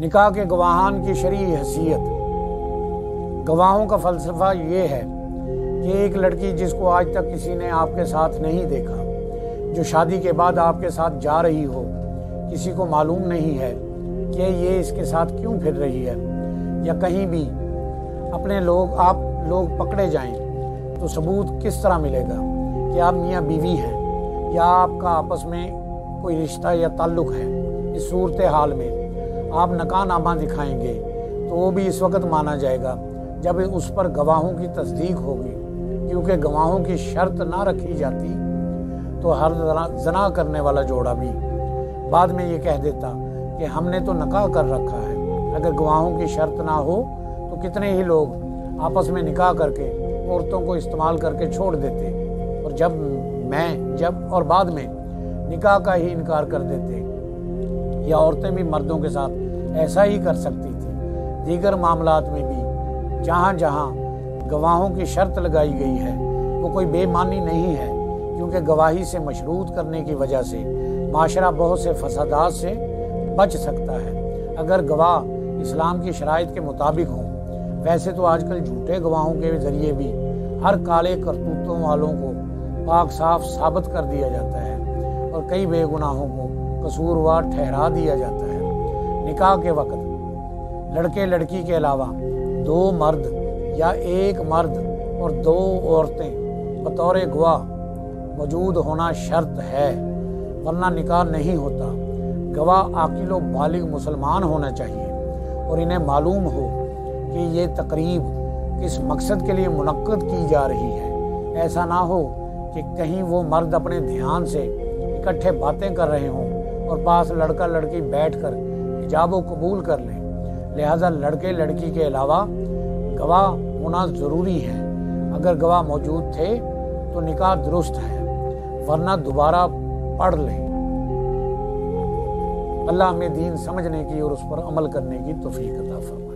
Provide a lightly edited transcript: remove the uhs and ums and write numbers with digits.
نکاح کے گواہان کی شرعی حیثیت۔ گواہوں کا فلسفہ یہ ہے کہ ایک لڑکی جس کو آج تک کسی نے آپ کے ساتھ نہیں دیکھا، جو شادی کے بعد آپ کے ساتھ جا رہی ہو، کسی کو معلوم نہیں ہے کہ یہ اس کے ساتھ کیوں پھر رہی ہے، یا کہیں بھی آپ لوگ پکڑے جائیں تو ثبوت کس طرح ملے گا کہ آپ میاں بیوی ہیں یا آپ کا آپس میں کوئی رشتہ یا تعلق ہے؟ اس صورتحال میں آپ نکاح نامہ دکھائیں گے تو وہ بھی اس وقت مانا جائے گا جب اس پر گواہوں کی تصدیق ہوگی، کیونکہ گواہوں کی شرط نہ رکھی جاتی تو ہر زنا کرنے والا جوڑا بھی بعد میں یہ کہہ دیتا کہ ہم نے تو نکاح کر رکھا ہے۔ اگر گواہوں کی شرط نہ ہو تو کتنے ہی لوگ آپس میں نکاح کر کے عورتوں کو استعمال کر کے چھوڑ دیتے، اور جب بعد میں نکاح کا ہی انکار کر دیتے، یا عورتیں بھی مردوں کے ساتھ ایسا ہی کر سکتی تھی۔ دیگر معاملات میں بھی جہاں جہاں گواہوں کی شرط لگائی گئی ہے وہ کوئی بے معنی نہیں ہے، کیونکہ گواہی سے مشروط کرنے کی وجہ سے معاشرہ بہت سے فسادات سے بچ سکتا ہے اگر گواہ اسلام کی شرائط کے مطابق ہوں۔ ویسے تو آج کل جھوٹے گواہوں کے ذریعے بھی ہر کالے کرتوتوں والوں کو پاک صاف ثابت کر دیا جاتا ہے اور کئی بے گناہوں کو قصوروار ٹھہرا دیا جاتا ہے۔ نکاح کے وقت لڑکے لڑکی کے علاوہ 2 مرد یا 1 مرد اور 2 عورتیں بطور گواہ موجود ہونا شرط ہے، ورنہ نکاح نہیں ہوتا۔ گواہ عاقل و بالغ مسلمان ہونا چاہیے اور انہیں معلوم ہو کہ یہ تقریب کس مقصد کے لیے منعقد کی جا رہی ہے۔ ایسا نہ ہو کہ کہیں وہ مرد اپنے دھیان سے اکٹھے باتیں کر رہے ہوں اور پاس لڑکا لڑکی بیٹھ کر حجاب و قبول کر لیں۔ لہذا لڑکے لڑکی کے علاوہ گواہ ہونا ضروری ہے۔ اگر گواہ موجود تھے تو نکاح درست ہے، ورنہ دوبارہ پڑھ لیں۔ اللہ ہمیں دین سمجھنے کی اور اس پر عمل کرنے کی توفیق عطا فرمائے۔